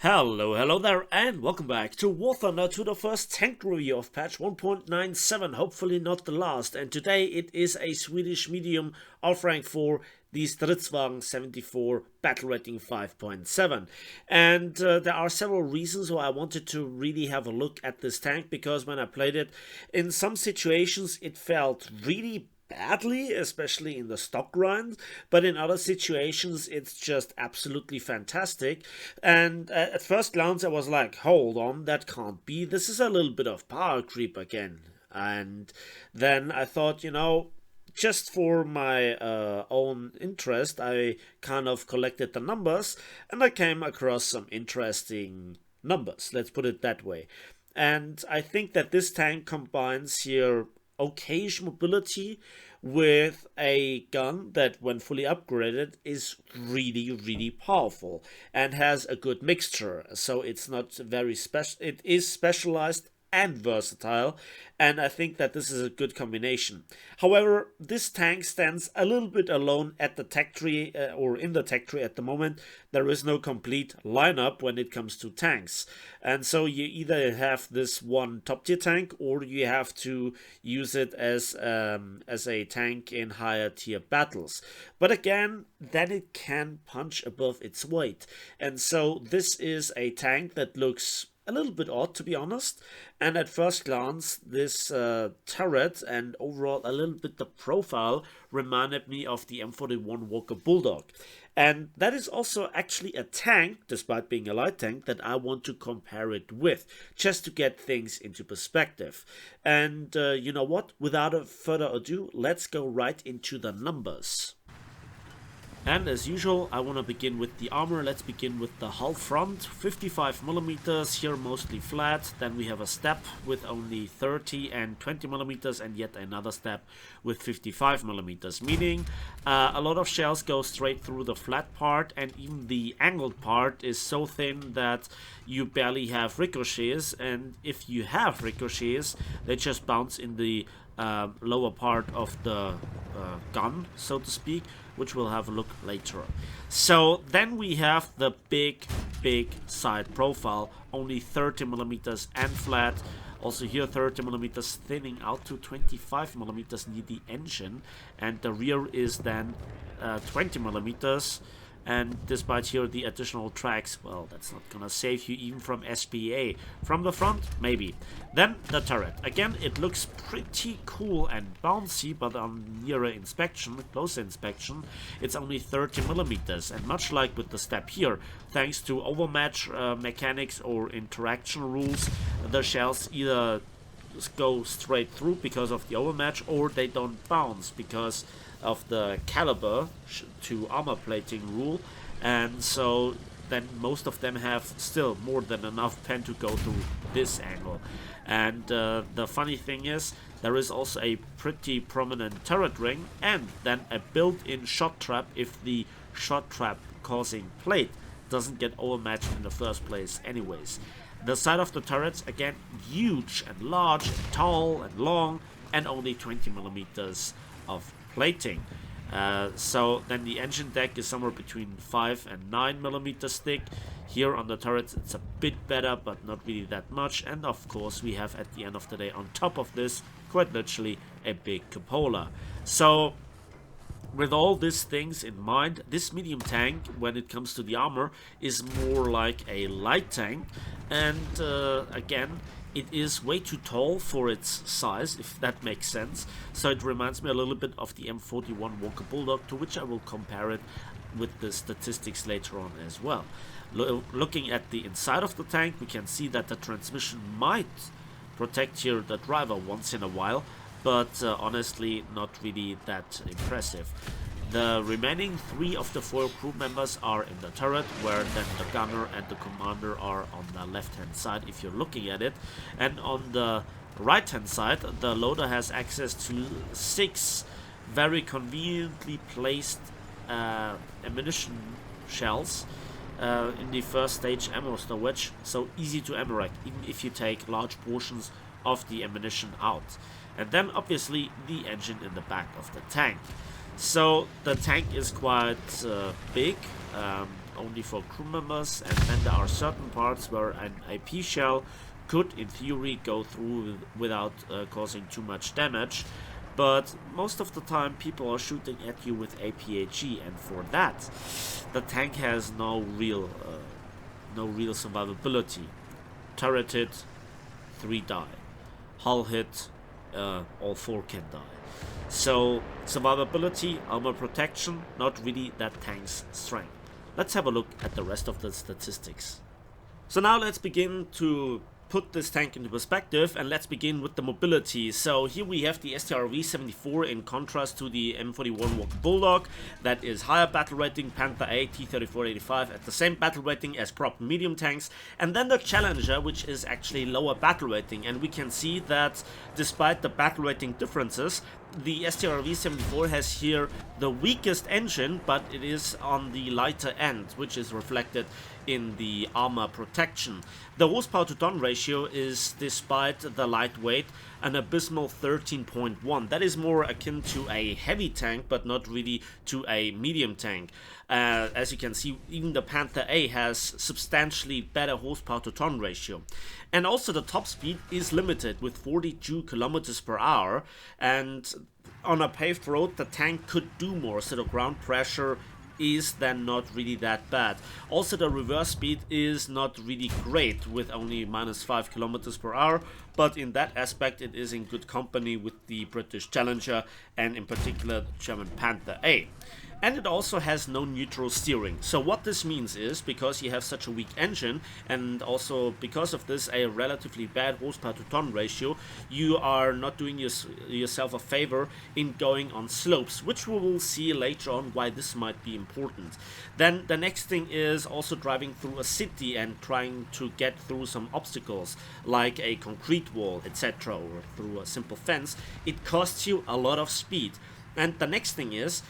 Hello there, and welcome back to War Thunder, to the first tank review of patch 1.97, hopefully not the last. And today it is a Swedish medium of rank 4, the Stridsvagn 74, battle rating 5.7. And there are several reasons why I wanted to really have a look at this tank, because when I played it, in some situations it felt really badly, especially in the stock grind, but in other situations it's just absolutely fantastic. And at first glance I was like, hold on, that can't be, this is a little bit of power creep again. And then I thought, you know, just for my own interest, I kind of collected the numbers and I came across some interesting numbers, let's put it that way. And I think that this tank combines here okayish mobility with a gun that, when fully upgraded, is really powerful and has a good mixture. So it's not very special, it is specialized and versatile, and I think that this is a good combination. However, this tank stands a little bit alone at the tech tree, or in the tech tree at the moment. There is no complete lineup when it comes to tanks, and so you either have this one top tier tank, or you have to use it as a tank in higher tier battles. But again, then it can punch above its weight, and so this is a tank that looks a little bit odd, to be honest, and at first glance this turret and overall a little bit the profile reminded me of the M41 Walker Bulldog. And that is also actually a tank, despite being a light tank, that I want to compare it with, just to get things into perspective. And you know what, without further ado, let's go right into the numbers. And as usual, I want to begin with the armor. Let's begin with the hull front, 55mm, here mostly flat. Then we have a step with only 30 and 20mm, and yet another step with 55mm, meaning a lot of shells go straight through the flat part, and even the angled part is so thin that you barely have ricochets, and if you have ricochets, they just bounce in the lower part of the gun, so to speak, which we'll have a look later. So then we have the big side profile, only 30mm and flat. Also here 30mm thinning out to 25mm near the engine, and the rear is then 20mm. And despite here the additional tracks, well, that's not gonna save you even from SPA. From the front, maybe. Then the turret. Again, it looks pretty cool and bouncy, but on nearer inspection, closer inspection, it's only 30mm. And much like with the step here, thanks to overmatch mechanics or interaction rules, the shells either go straight through because of the overmatch, or they don't bounce because of the caliber to armor plating rule, and so then most of them have still more than enough pen to go through this angle. And the funny thing is, there is also a pretty prominent turret ring, and then a built-in shot trap if the shot trap causing plate doesn't get overmatched in the first place anyways. The side of the turrets, again, huge and large and tall and long, and only 20mm of plating. So then the engine deck is somewhere between 5 and 9mm thick. Here on the turrets it's a bit better, but not really that much. And of course we have, at the end of the day, on top of this, quite literally a big cupola. So with all these things in mind, this medium tank, when it comes to the armor, is more like a light tank. And again, it is way too tall for its size, if that makes sense. So it reminds me a little bit of the M41 Walker Bulldog, to which I will compare it with the statistics later on as well. Looking at the inside of the tank, we can see that the transmission might protect here the driver once in a while, but honestly not really that impressive. The remaining 3 of the 4 crew members are in the turret, where then the gunner and the commander are on the left hand side if you're looking at it. And on the right hand side, the loader has access to 6 very conveniently placed ammunition shells in the first stage ammo storage, so easy to ammo rack even if you take large portions of the ammunition out. And then obviously the engine in the back of the tank. So the tank is quite big, only for crew members, and then there are certain parts where an AP shell could in theory go through without causing too much damage. But most of the time people are shooting at you with APHE, and for that the tank has no real survivability. Turret hit, 3 die. Hull hit, all 4 can die. So survivability, armor protection, not really that tank's strength. Let's have a look at the rest of the statistics. So now let's begin to put this tank into perspective, and let's begin with the mobility. So here we have the STRV 74 in contrast to the M41 Walker Bulldog. That is higher battle rating, Panther A, T-34-85 at the same battle rating as proper medium tanks, and then the Challenger, which is actually lower battle rating. And we can see that despite the battle rating differences, the STRV 74 has here the weakest engine, but it is on the lighter end, which is reflected in the armor protection. The horsepower to ton ratio is, despite the lightweight, an abysmal 13.1. That is more akin to a heavy tank, but not really to a medium tank. As you can see, even the Panther A has substantially better horsepower to ton ratio. And also the top speed is limited with 42 kilometers per hour, and on a paved road the tank could do more, so the ground pressure is then not really that bad. Also the reverse speed is not really great with only -5 kilometers per hour, but in that aspect it is in good company with the British Challenger and in particular the German Panther A. And it also has no neutral steering. So what this means is, because you have such a weak engine, and also because of this a relatively bad horsepower to ton ratio, you are not doing yourself a favor in going on slopes, which we will see later on why this might be important. Then the next thing is also driving through a city and trying to get through some obstacles like a concrete wall, etc., or through a simple fence. It costs you a lot of speed. And the next thing is,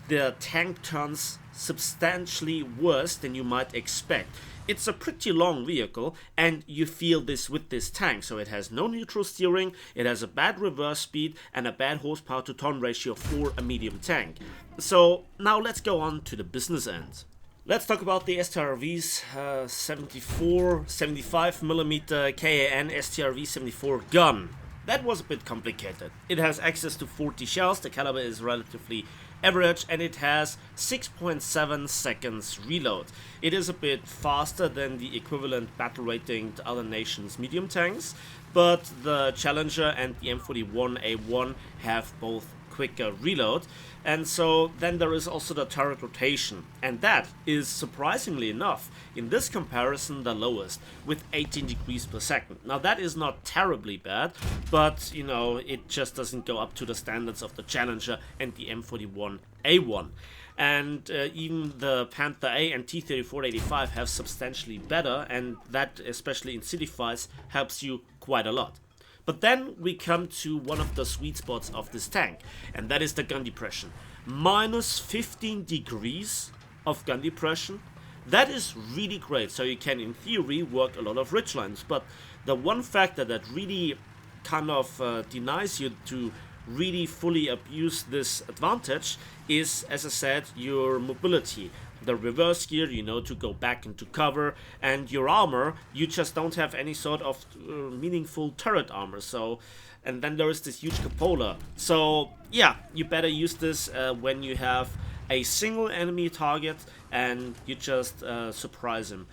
the tank turns substantially worse than you might expect. It's a pretty long vehicle, and you feel this with this tank. So it has no neutral steering, it has a bad reverse speed, and a bad horsepower to ton ratio for a medium tank. So now let's go on to the business end. Let's talk about the STRV's 75mm KAN STRV 74 gun. That was a bit complicated. It has access to 40 shells, the caliber is relatively average, and it has 6.7 seconds reload. It is a bit faster than the equivalent battle rating to other nations' medium tanks, but the Challenger and the M41A1 have both quicker reload. And so then there is also the turret rotation, and that is, surprisingly enough, in this comparison the lowest, with 18 degrees per second. Now that is not terribly bad, but you know, it just doesn't go up to the standards of the Challenger and the M41A1. And even the Panther A and T-34-85 have substantially better, and that, especially in city fights, helps you quite a lot. But then we come to one of the sweet spots of this tank, and that is the gun depression. -15 degrees of gun depression. That is really great, so you can in theory work a lot of ridgelines, but the one factor that really kind of denies you to really fully abuse this advantage is, as I said, your mobility. The reverse gear, you know, to go back into cover, and your armor, you just don't have any sort of meaningful turret armor. So, and then there is this huge cupola. So yeah, you better use this when you have a single enemy target and you just surprise him.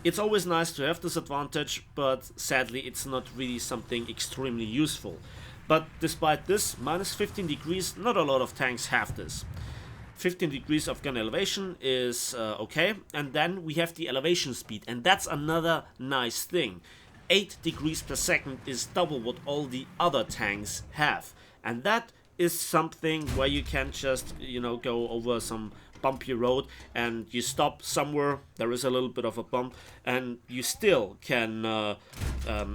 It's always nice to have this advantage, but sadly it's not really something extremely useful. But despite this, -15 degrees, not a lot of tanks have this. 15 degrees of gun elevation is okay, and then we have the elevation speed, and that's another nice thing. 8 degrees per second is double what all the other tanks have, and that is something where you can just, you know, go over some bumpy road and you stop somewhere, there is a little bit of a bump, and you still can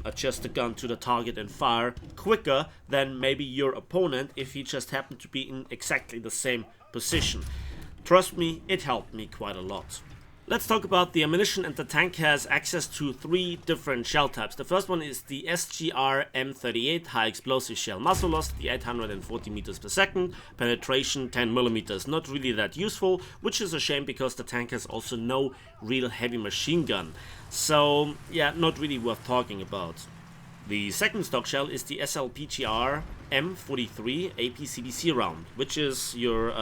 adjust the gun to the target and fire quicker than maybe your opponent if he just happened to be in exactly the same position. Trust me, it helped me quite a lot. Let's talk about the ammunition, and the tank has access to 3 different shell types. The first one is the SGR M38 high explosive shell, muzzle velocity 840 meters per second, penetration 10 millimeters. Not really that useful, which is a shame because the tank has also no real heavy machine gun. So yeah, not really worth talking about. The second stock shell is the SLPGR M43 APCBC round, which is your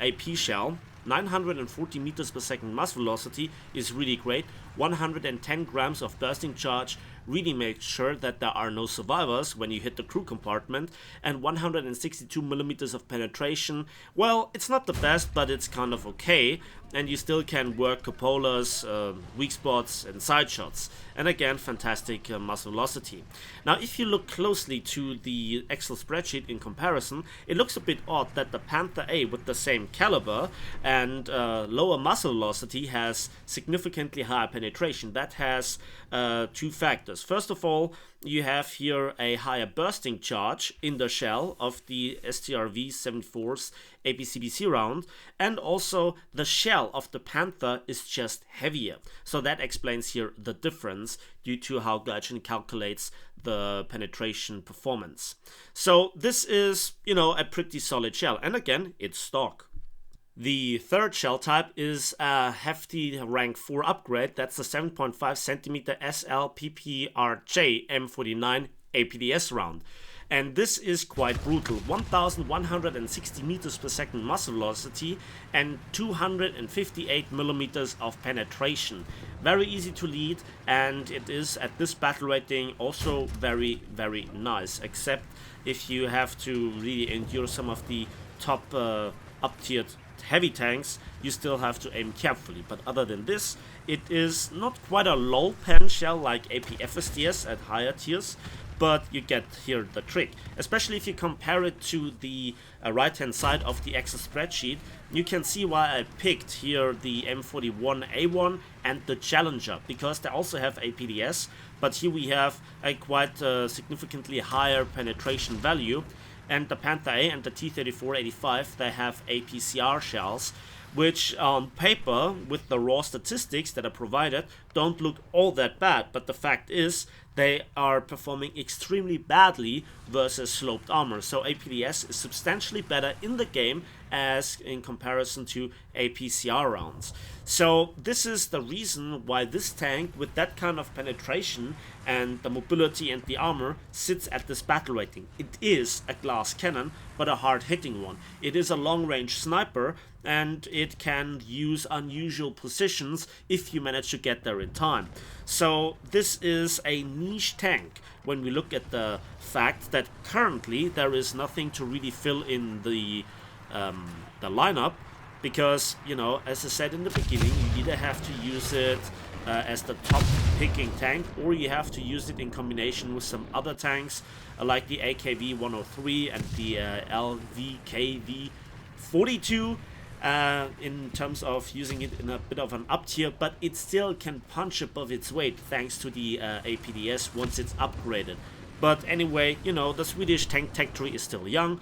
AP shell. 940 meters per second muzzle velocity is really great. 110 grams of bursting charge really makes sure that there are no survivors when you hit the crew compartment, and 162 millimeters of penetration. Well, it's not the best, but it's kind of okay, and you still can work cupolas, weak spots and side shots, and again fantastic muzzle velocity. Now if you look closely to the Excel spreadsheet in comparison, it looks a bit odd that the Panther A with the same caliber and lower muzzle velocity has significantly higher penetration. That has 2 factors. First of all, you have here a higher bursting charge in the shell of the STRV 74's APCBC round, and also the shell of the Panther is just heavier. So that explains here the difference due to how Gleichen calculates the penetration performance. So this is, a pretty solid shell, and again, it's stock. The third shell type is a hefty rank 4 upgrade. That's the 7.5 centimeter SLPPRJ M49 APDS round. And this is quite brutal. 1160 meters per second muzzle velocity and 258 millimeters of penetration. Very easy to lead, and it is at this battle rating also very, very nice, except if you have to really endure some of the top up-tiered heavy tanks, you still have to aim carefully. But other than this, it is not quite a low pen shell like AP-FSTS at higher tiers, but you get here the trick. Especially if you compare it to the right hand side of the Excel spreadsheet, you can see why I picked here the M41A1 and the Challenger, because they also have APDS, but here we have a quite significantly higher penetration value. And the Panther A and the T-34-85, they have APCR shells, which on paper, with the raw statistics that are provided, don't look all that bad. But the fact is, they are performing extremely badly versus sloped armor. So APDS is substantially better in the game as in comparison to APCR rounds. So this is the reason why this tank with that kind of penetration and the mobility and the armor sits at this battle rating. It is a glass cannon, but a hard hitting one. It is a long range sniper, and it can use unusual positions if you manage to get there in time. So this is a niche tank when we look at the fact that currently there is nothing to really fill in the lineup, because, as I said in the beginning, you either have to use it as the top picking tank, or you have to use it in combination with some other tanks like the AKV 103 and the LVKV 42 in terms of using it in a bit of an up tier, but it still can punch above its weight thanks to the APDS once it's upgraded. But anyway, the Swedish tank tech tree is still young,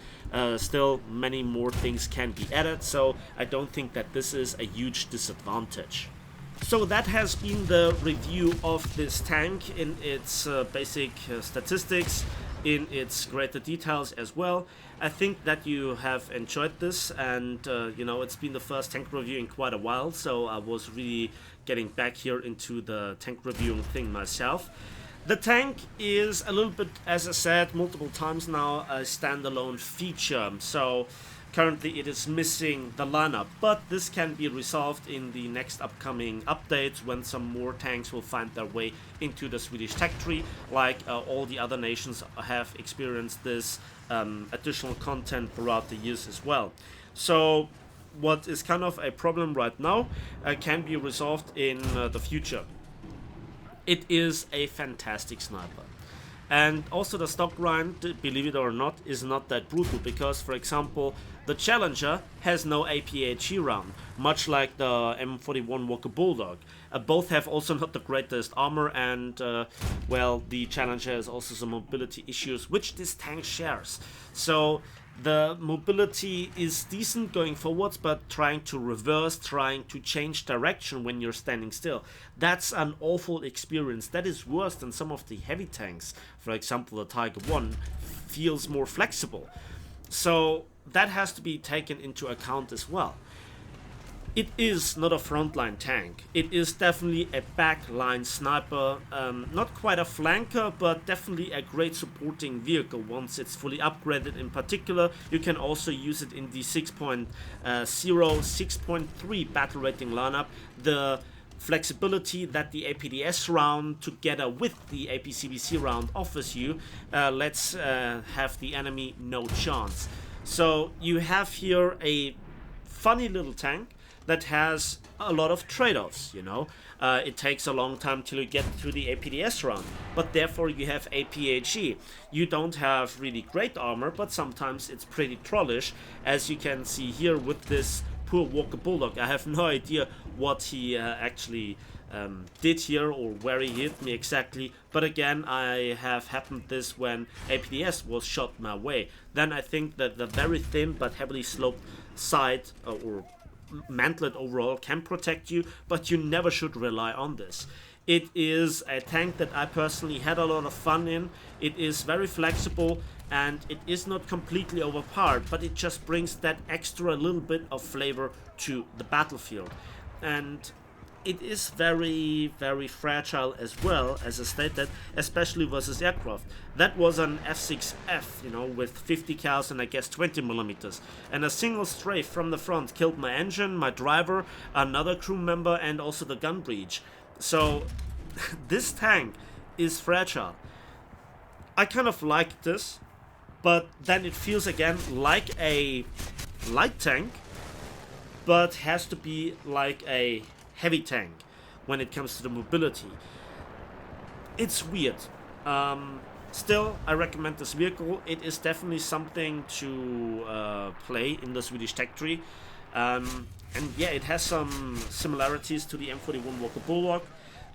still many more things can be added, so I don't think that this is a huge disadvantage. So that has been the review of this tank in its basic statistics, in its greater details as well. I think that you have enjoyed this, and it's been the first tank review in quite a while, so I was really getting back here into the tank reviewing thing myself. The tank is a little bit, as I said multiple times now, a standalone feature, so currently it is missing the lineup, but this can be resolved in the next upcoming updates when some more tanks will find their way into the Swedish tech tree, like all the other nations have experienced this additional content throughout the years as well. So what is kind of a problem right now can be resolved in the future. It is a fantastic sniper. And also the stock grind, believe it or not, is not that brutal, because, for example, the Challenger has no APHE round, much like the M41 Walker Bulldog. Both have also not the greatest armor, and, well, the Challenger has also some mobility issues, which this tank shares. So The mobility is decent going forwards, but trying to reverse, trying to change direction when you're standing still, that's an awful experience. That is worse than some of the heavy tanks. For example, the Tiger 1 feels more flexible. So that has to be taken into account as well. It is not a frontline tank. It is definitely a backline sniper. Not quite a flanker, but definitely a great supporting vehicle once it's fully upgraded. In particular, you can also use it in the 6.0, 6.3 battle rating lineup. The flexibility that the APDS round together with the APCBC round offers you lets have the enemy no chance. So you have here a funny little tank that has a lot of trade-offs, you know. It takes a long time till you get to the APDS round, but therefore you have APHE. You don't have really great armor, but sometimes it's pretty trollish, as you can see here with this poor Walker Bulldog. I have no idea what he actually did here or where he hit me exactly, but again, I have happened this when APDS was shot my way. Then I think that the very thin but heavily sloped side or mantlet overall can protect you, but you never should rely on this. It is a tank that I personally had a lot of fun in. It is very flexible and it is not completely overpowered, but it just brings that extra little bit of flavor to the battlefield. And it is very, very fragile as well, as I stated, especially versus aircraft. That was an F6F, you know, with 50 cals and I guess 20 millimeters. And a single strafe from the front killed my engine, my driver, another crew member, and also the gun breech. So this tank is fragile. I kind of like this, but then it feels again like a light tank, but has to be like a heavy tank when it comes to the mobility. It's weird. Still, I recommend this vehicle. It is definitely something to play in the Swedish tech tree. And yeah, it has some similarities to the M41 Walker Bulwark.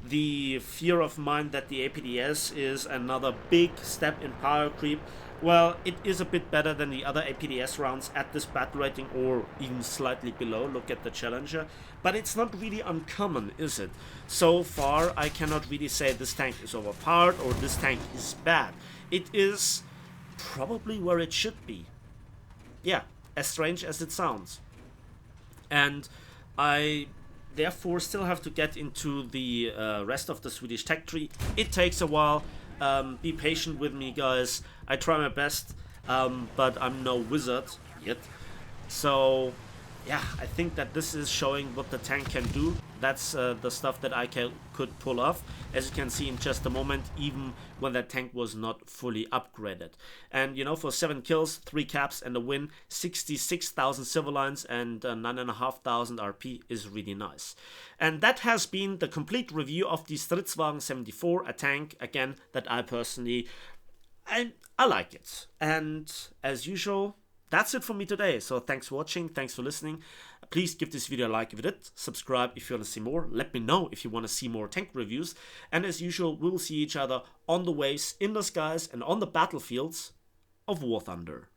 The fear of mine that the APDS is another big step in power creep, well, it is a bit better than the other APDS rounds at this battle rating, or even slightly below. Look at the Challenger. But it's not really uncommon, is it? So far, I cannot really say this tank is overpowered or this tank is bad. It is probably where it should be. Yeah, as strange as it sounds. And I therefore still have to get into the rest of the Swedish tech tree. It takes a while. Be patient with me, guys. I try my best, but I'm no wizard yet. So yeah, I think that this is showing what the tank can do. That's the stuff that I could pull off, as you can see in just a moment, even when that tank was not fully upgraded. And you know, for 7 kills, 3 caps and a win, 66,000 silver lines and 9,500 RP is really nice. And that has been the complete review of the Stridswagen 74, a tank, again, that I personally, I like it. And as usual, that's it for me today. So thanks for watching, thanks for listening. Please give this video a like if you did, subscribe if you want to see more, let me know if you want to see more tank reviews, and as usual, we'll see each other on the waves, in the skies, and on the battlefields of War Thunder.